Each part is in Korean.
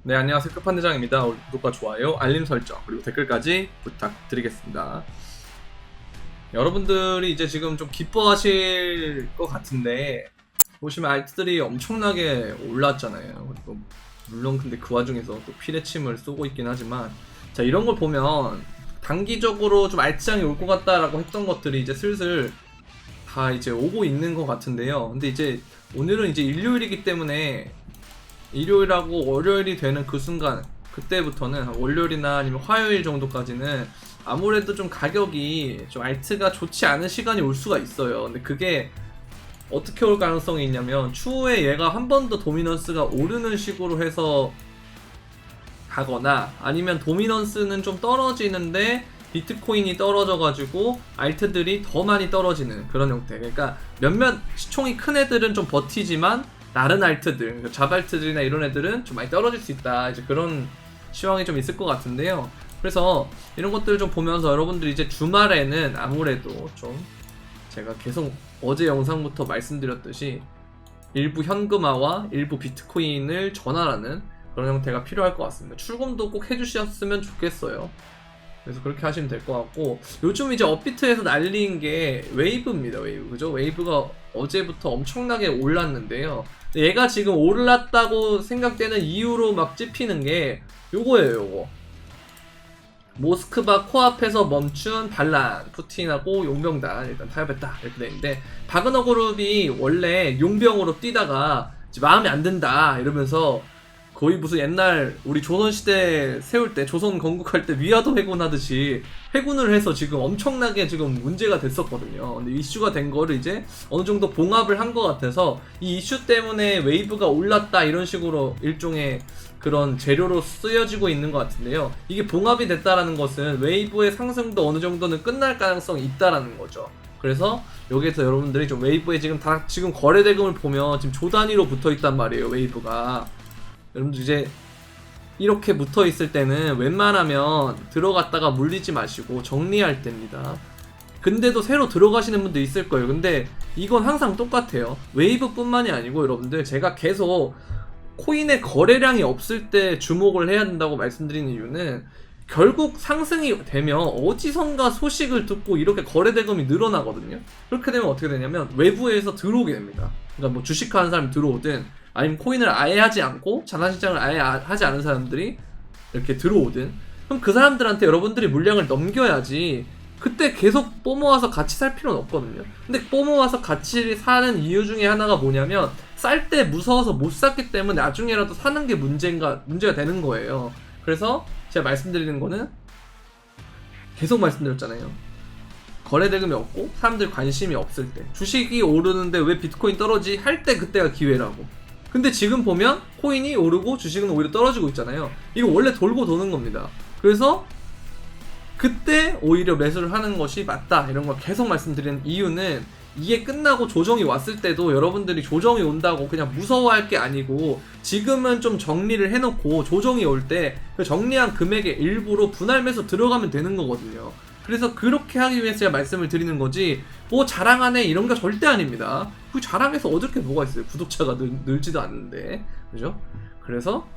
네, 안녕하세요. 끝판대장입니다. 구독과 좋아요, 알림 설정, 그리고 댓글까지 부탁드리겠습니다. 여러분들이 이제 지금 좀 기뻐하실 것 같은데, 보시면 알트들이 엄청나게 올랐잖아요. 그리고 물론 근데 그 와중에서 또 피레침을 쏘고 있긴 하지만, 자, 이런 걸 보면 단기적으로 좀 알트장이 올 것 같다라고 했던 것들이 이제 슬슬 다 이제 오고 있는 것 같은데요. 근데 이제 오늘은 이제 일요일이기 때문에 일요일하고 월요일이 되는 그 순간, 그때부터는 월요일이나 아니면 화요일 정도까지는 아무래도 좀 가격이 좀 알트가 좋지 않은 시간이 올 수가 있어요. 근데 그게 어떻게 올 가능성이 있냐면, 추후에 얘가 한 번 더 도미넌스가 오르는 식으로 해서 가거나, 아니면 도미넌스는 좀 떨어지는데 비트코인이 떨어져가지고 알트들이 더 많이 떨어지는 그런 형태. 그러니까 몇몇 시총이 큰 애들은 좀 버티지만 다른 알트들, 자발트들이나 이런 애들은 좀 많이 떨어질 수 있다, 이제 그런 시황이 좀 있을 것 같은데요. 그래서 이런 것들을 좀 보면서 여러분들이 이제 주말에는 아무래도 좀, 제가 계속 어제 영상부터 말씀드렸듯이 일부 현금화와 일부 비트코인을 전환하는 그런 형태가 필요할 것 같습니다. 출금도 꼭 해주셨으면 좋겠어요. 그래서 그렇게 하시면 될 것 같고, 요즘 이제 업비트에서 날린 게 웨이브입니다. 웨이브, 그죠? 웨이브가 어제부터 엄청나게 올랐는데요. 얘가 지금 올랐다고 생각되는 이유로 막 찝히는 게 요거예요. 요거 모스크바 코앞에서 멈춘 반란, 푸틴하고 용병단 일단 타협했다, 이렇게 되는데, 바그너 그룹이 원래 용병으로 뛰다가 마음에 안 든다 이러면서 거의 무슨 옛날 우리 조선시대 세울 때, 조선 건국할 때 위화도 회군하듯이 회군을 해서 지금 엄청나게 지금 문제가 됐었거든요. 근데 이슈가 된 거를 이제 어느 정도 봉합을 한 것 같아서, 이 이슈 때문에 웨이브가 올랐다 이런 식으로 일종의 그런 재료로 쓰여지고 있는 것 같은데요. 이게 봉합이 됐다라는 것은 웨이브의 상승도 어느 정도는 끝날 가능성이 있다라는 거죠. 그래서 여기에서 여러분들이 좀 웨이브에 지금 거래 대금을 보면 지금 조 단위로 붙어 있단 말이에요. 웨이브가. 여러분들 이제 이렇게 붙어 있을 때는 웬만하면 들어갔다가 물리지 마시고 정리할 때입니다. 근데도 새로 들어가시는 분도 있을 거예요. 근데 이건 항상 똑같아요. 웨이브 뿐만이 아니고 여러분들, 제가 계속 코인의 거래량이 없을 때 주목을 해야 된다고 말씀드리는 이유는, 결국 상승이 되면 어디선가 소식을 듣고 이렇게 거래 대금이 늘어나거든요. 그렇게 되면 어떻게 되냐면 외부에서 들어오게 됩니다. 그러니까 뭐 주식하는 사람이 들어오든, 아니면 코인을 아예 하지 않고 자산시장을 아예 하지 않은 사람들이 이렇게 들어오든, 그럼 그 사람들한테 여러분들이 물량을 넘겨야지 그때 계속 뽀모아서 같이 살 필요는 없거든요. 근데 뽀모아서 같이 사는 이유 중에 하나가 뭐냐면, 쌀 때 무서워서 못 샀기 때문에 나중에라도 사는 게 문제가 되는 거예요. 그래서 제가 말씀드리는 거는, 계속 말씀드렸잖아요. 거래 대금이 없고 사람들 관심이 없을 때, 주식이 오르는데 왜 비트코인 떨어지 할 때, 그때가 기회라고. 근데 지금 보면 코인이 오르고 주식은 오히려 떨어지고 있잖아요. 이거 원래 돌고 도는 겁니다. 그래서 그때 오히려 매수를 하는 것이 맞다, 이런 걸 계속 말씀드리는 이유는, 이게 끝나고 조정이 왔을 때도 여러분들이 조정이 온다고 그냥 무서워할 게 아니고, 지금은 좀 정리를 해놓고 조정이 올 때 그 정리한 금액의 일부로 분할 매수 들어가면 되는 거거든요. 그래서 그렇게 하기 위해서 제가 말씀을 드리는 거지, 뭐 자랑하네 이런 거 절대 아닙니다. 그 자랑해서 얻을 게 뭐가 있어요? 구독자가 늘지도 않는데, 그죠? 그래서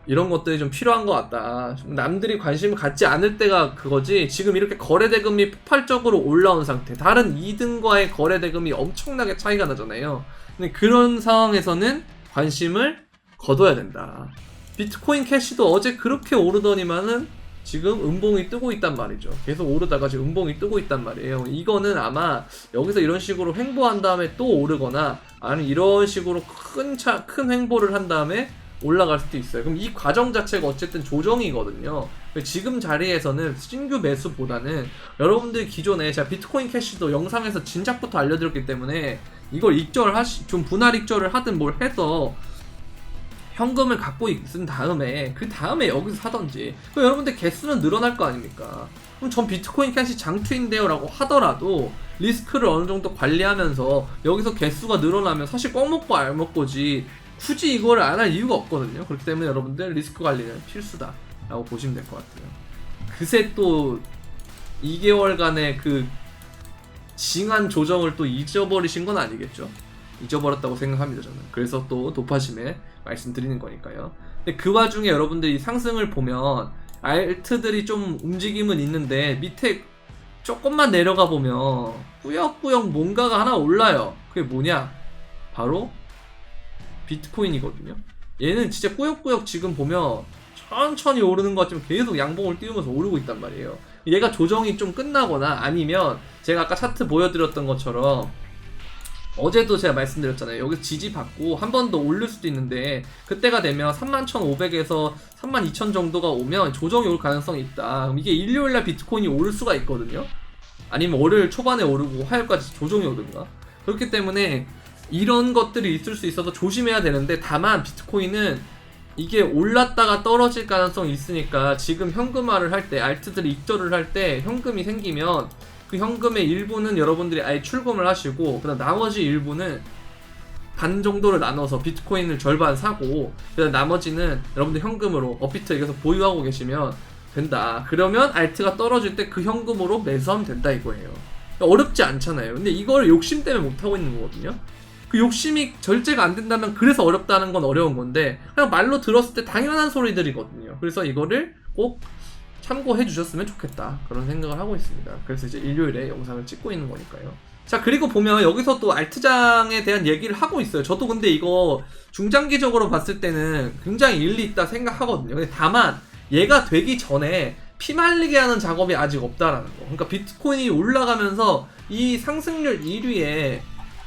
이런 것들이 좀 필요한 것 같다. 좀 남들이 관심을 갖지 않을 때가 그거지, 지금 이렇게 거래 대금이 폭발적으로 올라온 상태, 다른 2등과의 거래 대금이 엄청나게 차이가 나잖아요. 근데 그런 상황에서는 관심을 거둬야 된다. 비트코인 캐시도 어제 그렇게 오르더니만은 지금 음봉이 뜨고 있단 말이죠. 계속 오르다가 지금 음봉이 뜨고 있단 말이에요. 이거는 아마 여기서 이런 식으로 횡보한 다음에 또 오르거나, 아니면 이런 식으로 큰 횡보를 한 다음에 올라갈 수도 있어요. 그럼 이 과정 자체가 어쨌든 조정이거든요. 지금 자리에서는 신규 매수보다는, 여러분들이 기존에 제가 비트코인 캐시도 영상에서 진작부터 알려드렸기 때문에, 이걸 좀 분할 익절을 하든 뭘 해서 현금을 갖고 있은 다음에, 그 다음에 여기서 사던지. 그럼 여러분들 개수는 늘어날 거 아닙니까? 그럼 전 비트코인 캐시 장투인데요 라고 하더라도 리스크를 어느 정도 관리하면서 여기서 개수가 늘어나면 사실 꽉 먹고 알 먹고지, 굳이 이거를 안 할 이유가 없거든요. 그렇기 때문에 여러분들 리스크 관리는 필수다 라고 보시면 될 것 같아요. 그새 또 2개월간의 그 징한 조정을 또 잊어버리신 건 아니겠죠? 잊어버렸다고 생각합니다 저는. 그래서 또 도파심에 말씀드리는 거니까요. 근데 그 와중에 여러분들이 상승을 보면 알트들이 좀 움직임은 있는데 밑에 조금만 내려가 보면 꾸역꾸역 뭔가가 하나 올라요. 그게 뭐냐? 바로 비트코인이거든요. 얘는 진짜 꾸역꾸역 지금 보면 천천히 오르는 것 같지만 계속 양봉을 띄우면서 오르고 있단 말이에요. 얘가 조정이 좀 끝나거나 아니면 제가 아까 차트 보여드렸던 것처럼 어제도 제가 말씀드렸잖아요. 여기서 지지받고 한 번 더 올릴 수도 있는데 그때가 되면 31,500에서 32,000 정도가 오면 조정이 올 가능성이 있다. 그럼 이게 일요일날 비트코인이 오를 수가 있거든요. 아니면 월요일 초반에 오르고 화요일까지 조정이 오든가. 그렇기 때문에 이런 것들이 있을 수 있어서 조심해야 되는데 다만 비트코인은 이게 올랐다가 떨어질 가능성이 있으니까 지금 현금화를 할 때 알트들이 익절을 할 때 현금이 생기면 그 현금의 일부는 여러분들이 아예 출금을 하시고 그다음 나머지 일부는 반 정도를 나눠서 비트코인을 절반 사고 그다음 나머지는 여러분들 현금으로 업비트에 계속 보유하고 계시면 된다. 그러면 알트가 떨어질 때 그 현금으로 매수하면 된다 이거예요. 어렵지 않잖아요. 근데 이걸 욕심 때문에 못하고 있는 거거든요. 그 욕심이 절제가 안 된다면 그래서 어렵다는 건 어려운 건데 그냥 말로 들었을 때 당연한 소리들이거든요. 그래서 이거를 꼭 참고해 주셨으면 좋겠다 그런 생각을 하고 있습니다. 그래서 이제 일요일에 영상을 찍고 있는 거니까요. 자, 그리고 보면 여기서 또 알트장에 대한 얘기를 하고 있어요. 저도 근데 이거 중장기적으로 봤을 때는 굉장히 일리 있다 생각하거든요. 근데 다만 얘가 되기 전에 피말리게 하는 작업이 아직 없다라는 거. 그러니까 비트코인이 올라가면서 이 상승률 1위에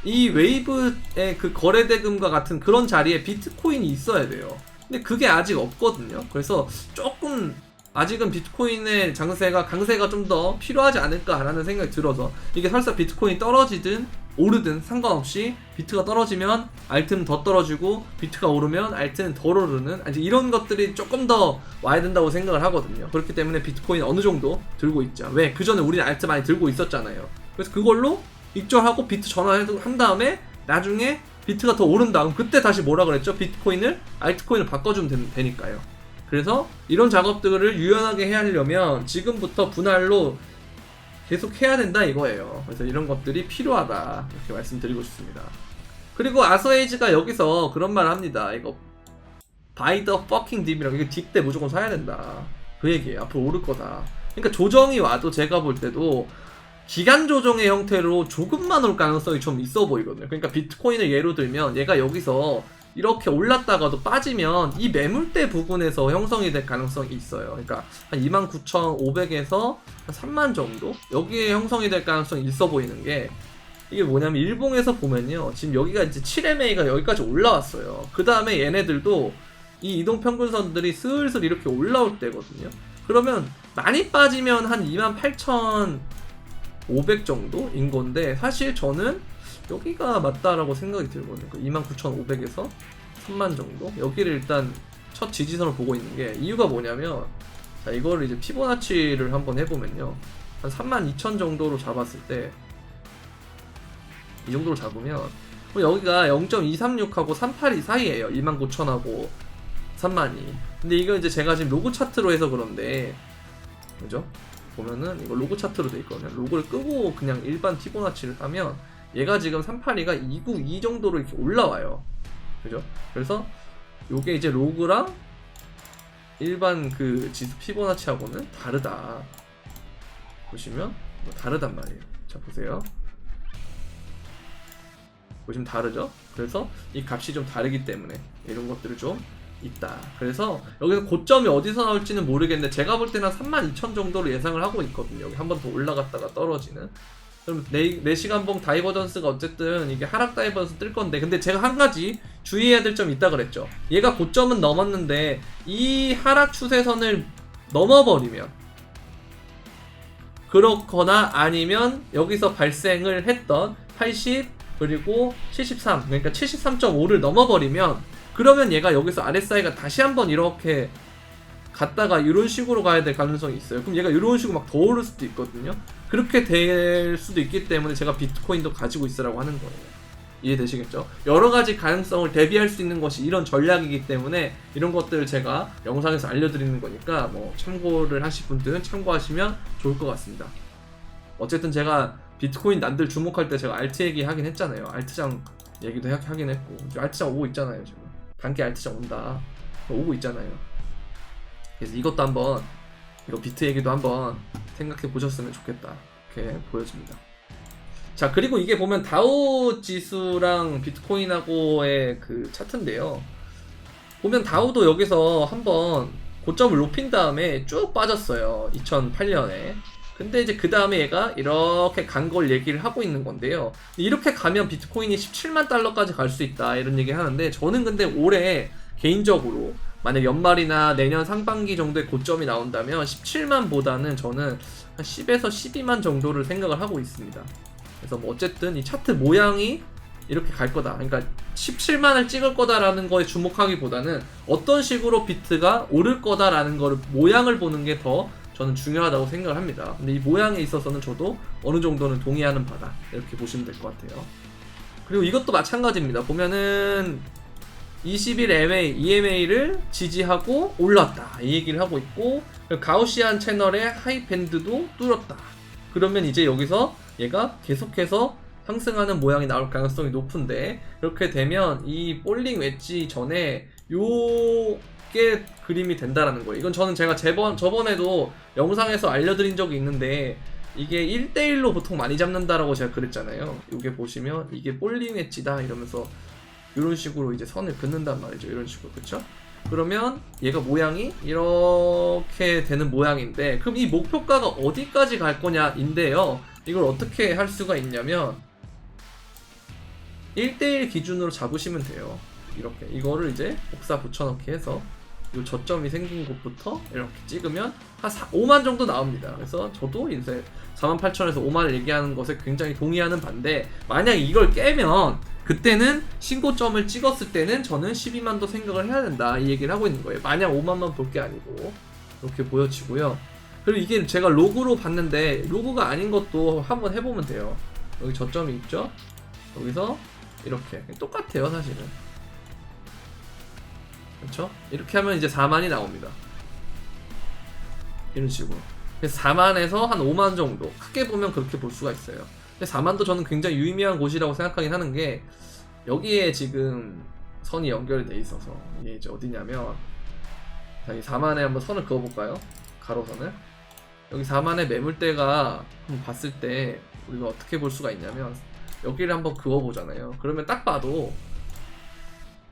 이 웨이브의 그 거래대금과 같은 그런 자리에 비트코인이 있어야 돼요. 근데 그게 아직 없거든요. 그래서 조금 아직은 비트코인의 강세가 좀 더 필요하지 않을까라는 생각이 들어서 이게 설사 비트코인이 떨어지든 오르든 상관없이 비트가 떨어지면 알트는 더 떨어지고 비트가 오르면 알트는 덜 오르는 아직 이런 것들이 조금 더 와야 된다고 생각을 하거든요. 그렇기 때문에 비트코인 어느 정도 들고 있자. 왜? 그 전에 우리는 알트 많이 들고 있었잖아요. 그래서 그걸로 익절하고 비트 전환한 다음에 나중에 비트가 더 오른다. 그럼 그때 다시 뭐라 그랬죠? 비트코인을 알트코인을 바꿔주면 되니까요. 그래서 이런 작업들을 유연하게 하려면 지금부터 분할로 계속 해야 된다 이거예요. 그래서 이런 것들이 필요하다 이렇게 말씀드리고 싶습니다. 그리고 아서에이지가 여기서 그런 말을 합니다. 이거 buy the fucking dip이라고. 이거 딥 때 무조건 사야 된다 그 얘기예요. 앞으로 오를 거다. 그러니까 조정이 와도 제가 볼 때도 기간 조정의 형태로 조금만 올 가능성이 좀 있어 보이거든요. 그러니까 비트코인을 예로 들면 얘가 여기서 이렇게 올랐다가도 빠지면 이 매물대 부분에서 형성이 될 가능성이 있어요. 그러니까 한 29,500에서 한 3만 정도? 여기에 형성이 될 가능성이 있어 보이는 게 이게 뭐냐면 일봉에서 보면요. 지금 여기가 이제 7MA가 여기까지 올라왔어요. 그 다음에 얘네들도 이 이동평균선들이 슬슬 이렇게 올라올 때거든요. 그러면 많이 빠지면 한 28,500 정도인 건데 사실 저는 여기가 맞다라고 생각이 들거든요. 29,500에서 3만 정도? 여기를 일단 첫 지지선을 보고 있는 게 이유가 뭐냐면 자, 이거를 이제 피보나치를 한번 해보면요. 한 32,000 정도로 잡았을 때 이 정도로 잡으면 여기가 0.236하고 382 사이에요. 29,000하고 3만이. 근데 이거 이제 제가 지금 로그 차트로 해서 그런데 그죠? 보면은 이거 로그 차트로 돼 있거든요. 로그를 끄고 그냥 일반 피보나치를 하면 얘가 지금 382가 292 정도로 이렇게 올라와요. 그죠? 그래서 요게 이제 로그랑 일반 그 지수 피보나치하고는 다르다. 보시면 뭐 다르단 말이에요. 자, 보세요. 보시면 다르죠? 그래서 이 값이 좀 다르기 때문에 이런 것들이 좀 있다. 그래서 여기서 고점이 어디서 나올지는 모르겠는데 제가 볼 때는 32,000 정도로 예상을 하고 있거든요. 여기 한 번 더 올라갔다가 떨어지는. 그럼 4시간봉 다이버전스가 어쨌든 이게 하락 다이버전스 뜰 건데 근데 제가 한 가지 주의해야 될 점이 있다 그랬죠. 얘가 고점은 넘었는데 이 하락 추세선을 넘어버리면 그렇거나 아니면 여기서 발생을 했던 80 그리고 73 그러니까 73.5를 넘어버리면 그러면 얘가 여기서 RSI가 다시 한번 이렇게 갔다가 이런 식으로 가야 될 가능성이 있어요. 그럼 얘가 이런 식으로 막 더 오를 수도 있거든요. 그렇게 될 수도 있기 때문에 제가 비트코인도 가지고 있으라고 하는 거예요. 이해되시겠죠? 여러 가지 가능성을 대비할 수 있는 것이 이런 전략이기 때문에 이런 것들을 제가 영상에서 알려드리는 거니까 뭐 참고를 하실 분들은 참고하시면 좋을 것 같습니다. 어쨌든 제가 비트코인 난들 주목할 때 제가 알트 얘기 하긴 했잖아요. 알트장 얘기도 하긴 했고 알트장 오고 있잖아요. 지금 단기 알트장 온다 오고 있잖아요. 그래서 이것도 한번 이거 비트 얘기도 한번 생각해 보셨으면 좋겠다 이렇게 보여집니다. 자, 그리고 이게 보면 다우 지수랑 비트코인하고의 그 차트인데요. 보면 다우도 여기서 한번 고점을 높인 다음에 쭉 빠졌어요. 2008년에. 근데 이제 그 다음에 얘가 이렇게 간 걸 얘기를 하고 있는 건데요. 이렇게 가면 비트코인이 17만 달러까지 갈 수 있다 이런 얘기 하는데, 저는 근데 올해 개인적으로 만약 연말이나 내년 상반기 정도의 고점이 나온다면 17만 보다는 저는 한 10에서 12만 정도를 생각을 하고 있습니다. 그래서 뭐 어쨌든 이 차트 모양이 이렇게 갈 거다. 그러니까 17만을 찍을 거다라는 거에 주목하기보다는 어떤 식으로 비트가 오를 거다라는 거를 모양을 보는 게 더 저는 중요하다고 생각을 합니다. 근데 이 모양에 있어서는 저도 어느 정도는 동의하는 바다 이렇게 보시면 될 것 같아요. 그리고 이것도 마찬가지입니다. 보면은 20일 EMA를 지지하고 올랐다 이 얘기를 하고 있고, 가우시안 채널의 하이밴드도 뚫었다. 그러면 이제 여기서 얘가 계속해서 상승하는 모양이 나올 가능성이 높은데, 이렇게 되면 이 볼링 웨지 전에 요게 그림이 된다라는 거예요. 이건 저는 제가 저번에도 영상에서 알려드린 적이 있는데, 이게 1대1로 보통 많이 잡는다라고 제가 그랬잖아요. 요게 보시면 이게 볼링 웨지다 이러면서 이런 식으로 이제 선을 긋는단 말이죠. 이런 식으로. 그쵸? 그러면 얘가 모양이 이렇게 되는 모양인데, 그럼 이 목표가가 어디까지 갈 거냐인데요. 이걸 어떻게 할 수가 있냐면 1대1 기준으로 잡으시면 돼요. 이렇게 이거를 이제 복사 붙여넣기 해서 이 저점이 생긴 곳부터 이렇게 찍으면 한 5만 정도 나옵니다. 그래서 저도 이제 48,000에서 5만을 얘기하는 것에 굉장히 동의하는 반대, 만약 이걸 깨면 그때는 신고점을 찍었을 때는 저는 12만도 생각을 해야 된다 이 얘기를 하고 있는 거예요. 마냥 5만만 볼 게 아니고 이렇게 보여지고요. 그리고 이게 제가 로그로 봤는데 로그가 아닌 것도 한번 해보면 돼요. 여기 저점이 있죠? 여기서 이렇게 똑같아요 사실은. 그렇죠? 이렇게 하면 이제 4만이 나옵니다. 이런 식으로. 그래서 4만에서 한 5만 정도 크게 보면 그렇게 볼 수가 있어요. 근데 4만도 저는 굉장히 유의미한 곳이라고 생각하긴 하는 게, 여기에 지금 선이 연결돼 있어서 이게 이제 어디냐면, 자, 이 4만에 한번 선을 그어볼까요? 가로선을. 여기 4만의 매물대가 한번 봤을 때 우리가 어떻게 볼 수가 있냐면, 여기를 한번 그어보잖아요. 그러면 딱 봐도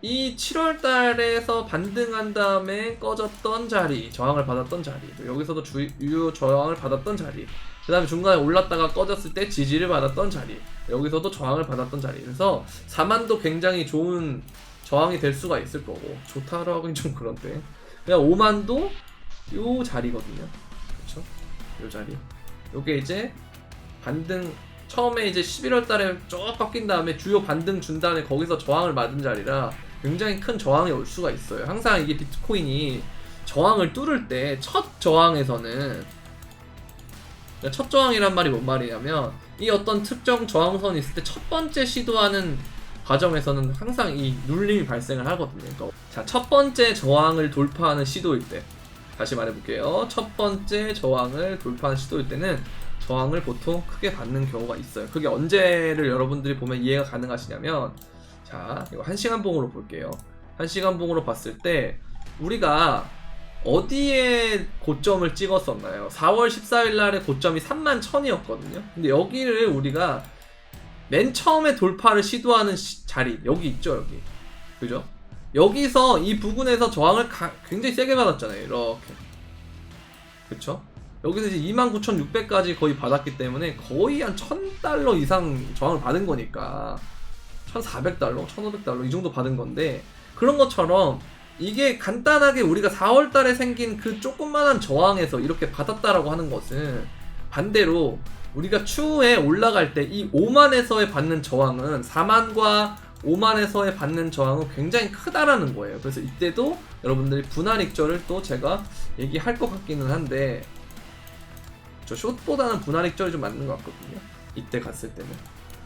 이 7월 달에서 반등한 다음에 꺼졌던 자리, 저항을 받았던 자리, 여기서도 주요 저항을 받았던 자리, 그 다음에 중간에 올랐다가 꺼졌을 때 지지를 받았던 자리, 여기서도 저항을 받았던 자리. 그래서 4만도 굉장히 좋은 저항이 될 수가 있을 거고, 좋다고 하긴 좀 그런데, 그냥 5만도 요 자리거든요. 그쵸? 요 자리. 요게 이제 반등, 처음에 이제 11월 달에 쭉 꺾인 다음에 주요 반등 준 다음에 거기서 저항을 맞은 자리라 굉장히 큰 저항이 올 수가 있어요. 항상 이게 비트코인이 저항을 뚫을 때 첫 저항에서는, 첫 저항이란 말이 뭔 말이냐면, 이 어떤 특정 저항선이 있을 때 첫 번째 시도하는 과정에서는 항상 이 눌림이 발생을 하거든요. 그러니까 자, 첫 번째 저항을 돌파하는 시도일 때, 다시 말해볼게요. 첫 번째 저항을 돌파하는 시도일 때는 저항을 보통 크게 받는 경우가 있어요. 그게 언제를 여러분들이 보면 이해가 가능하시냐면, 자, 이거 1시간 봉으로 볼게요. 1시간 봉으로 봤을 때 우리가 어디에 고점을 찍었었나요? 4월 14일 날에 고점이 31,000이었거든요. 근데 여기를 우리가 맨 처음에 돌파를 시도하는 자리, 여기 있죠, 여기. 그죠? 여기서 이 부분에서 저항을 굉장히 세게 받았잖아요, 이렇게. 그쵸? 여기서 이제 29,600까지 거의 받았기 때문에 거의 한 1,000달러 이상 저항을 받은 거니까 1,400달러, 1,500달러 이 정도 받은 건데, 그런 것처럼 이게 간단하게 우리가 4월 달에 생긴 그 조그만한 저항에서 이렇게 받았다라고 하는 것은, 반대로 우리가 추후에 올라갈 때 이 5만에서의 받는 저항은 4만과 5만에서의 받는 저항은 굉장히 크다라는 거예요. 그래서 이때도 여러분들이 분할 익절을 또 제가 얘기할 것 같기는 한데, 저 숏보다는 분할 익절이 좀 맞는 것 같거든요. 이때 갔을 때는.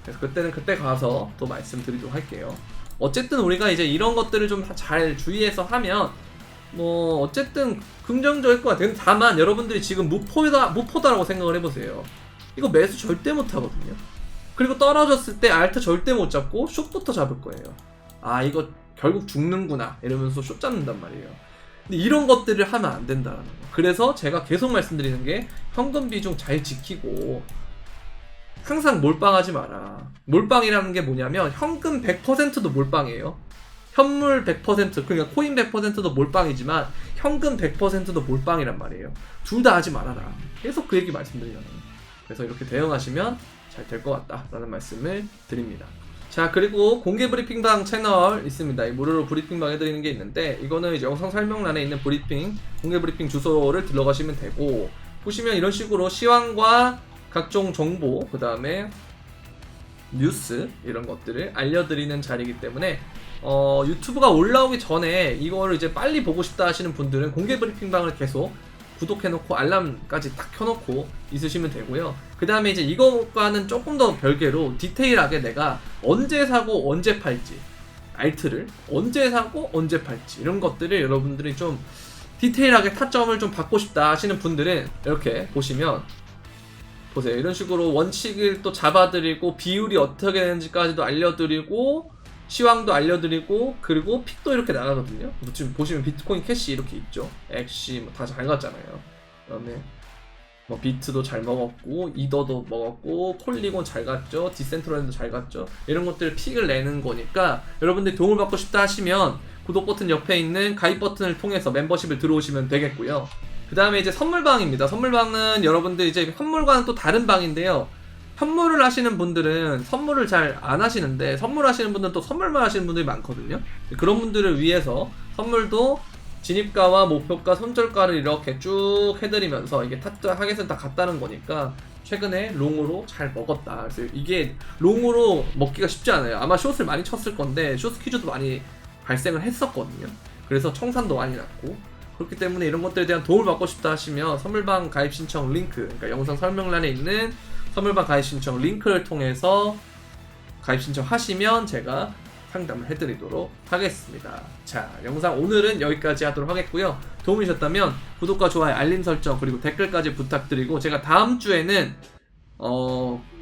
그래서 그때는 그때 가서 또 말씀드리도록 할게요. 어쨌든 우리가 이제 이런 것들을 좀 잘 주의해서 하면 뭐 어쨌든 긍정적일 것 같아요. 다만 여러분들이 지금 무포다라고 생각을 해보세요. 이거 매수 절대 못하거든요. 그리고 떨어졌을 때 알트 절대 못 잡고 숏부터 잡을 거예요. 아 이거 결국 죽는구나 이러면서 숏 잡는단 말이에요. 근데 이런 것들을 하면 안 된다는 거. 그래서 제가 계속 말씀드리는 게 현금 비중 잘 지키고 항상 몰빵하지 마라. 몰빵이라는 게 뭐냐면 현금 100%도 몰빵이에요. 현물 100% 그러니까 코인 100%도 몰빵이지만 현금 100%도 몰빵이란 말이에요. 둘 다 하지 말아라. 계속 그 얘기 말씀드리잖아요. 그래서 이렇게 대응하시면 잘 될 것 같다라는 말씀을 드립니다. 자, 그리고 공개 브리핑방 채널 있습니다. 무료로 브리핑방 해드리는 게 있는데 이거는 이제 영상 설명란에 있는 브리핑 공개 브리핑 주소를 들어가시면 되고, 보시면 이런 식으로 시황과 각종 정보, 그 다음에 뉴스 이런 것들을 알려드리는 자리이기 때문에 유튜브가 올라오기 전에 이거를 이제 빨리 보고 싶다 하시는 분들은 공개 브리핑방을 계속 구독해놓고 알람까지 딱 켜놓고 있으시면 되고요. 그 다음에 이제 이것과는 조금 더 별개로 디테일하게 내가 언제 사고 언제 팔지, 알트를 언제 사고 언제 팔지 이런 것들을 여러분들이 좀 디테일하게 타점을 좀 받고 싶다 하시는 분들은 이렇게 보시면 보세요. 이런 식으로 원칙을 또 잡아드리고 비율이 어떻게 되는지까지도 알려드리고 시황도 알려드리고 그리고 픽도 이렇게 나가거든요. 지금 보시면 비트코인 캐시 이렇게 있죠. 엑시 뭐 다 잘 갔잖아요. 그다음에 뭐 비트도 잘 먹었고 이더도 먹었고 폴리곤 잘 갔죠. 디센트럴랜드 잘 갔죠. 이런 것들 픽을 내는 거니까 여러분들이 도움을 받고 싶다 하시면 구독 버튼 옆에 있는 가입 버튼을 통해서 멤버십을 들어오시면 되겠고요. 그 다음에 이제 선물방입니다. 선물방은 여러분들 이제 현물과는 또 다른 방인데요. 현물을 하시는 분들은 선물을 잘 안 하시는데 선물하시는 분들은 또 선물만 하시는 분들이 많거든요. 그런 분들을 위해서 선물도 진입가와 목표가, 손절가를 이렇게 쭉 해드리면서 이게 타겟은 다 같다는 거니까 최근에 롱으로 잘 먹었다. 그래서 이게 롱으로 먹기가 쉽지 않아요. 아마 숏을 많이 쳤을 건데 숏 퀴즈도 많이 발생을 했었거든요. 그래서 청산도 많이 났고 그렇기 때문에 이런 것들에 대한 도움을 받고 싶다 하시면 선물방 가입 신청 링크, 그러니까 영상 설명란에 있는 선물방 가입 신청 링크를 통해서 가입 신청하시면 제가 상담을 해드리도록 하겠습니다. 자, 영상 오늘은 여기까지 하도록 하겠고요. 도움이 되셨다면 구독과 좋아요, 알림 설정 그리고 댓글까지 부탁드리고, 제가 다음 주에는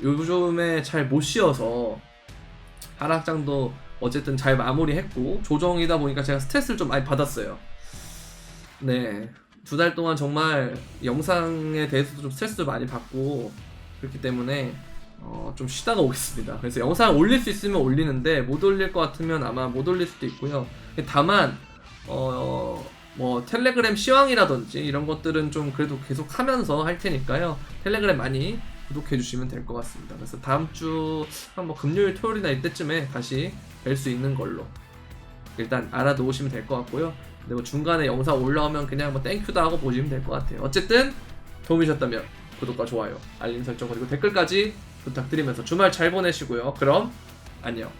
요즘에 잘 못 쉬어서 하락장도 어쨌든 잘 마무리했고 조정이다 보니까 제가 스트레스를 좀 많이 받았어요. 네, 2달 동안 정말 영상에 대해서도 좀 스트레스를 많이 받고 그렇기 때문에 좀 쉬다가 오겠습니다. 그래서 영상 올릴 수 있으면 올리는데 못 올릴 것 같으면 아마 못 올릴 수도 있고요. 다만 뭐 텔레그램 시황이라든지 이런 것들은 좀 그래도 계속 하면서 할 테니까요. 텔레그램 많이 구독해 주시면 될 것 같습니다. 그래서 다음 주 한 뭐 금요일 토요일이나 이때쯤에 다시 뵐 수 있는 걸로 일단 알아두시면 될 것 같고요. 근데 뭐 중간에 영상 올라오면 그냥 뭐 땡큐도 하고 보시면 될 것 같아요. 어쨌든 도움이 되셨다면 구독과 좋아요, 알림 설정 그리고 댓글까지 부탁드리면서 주말 잘 보내시고요. 그럼 안녕.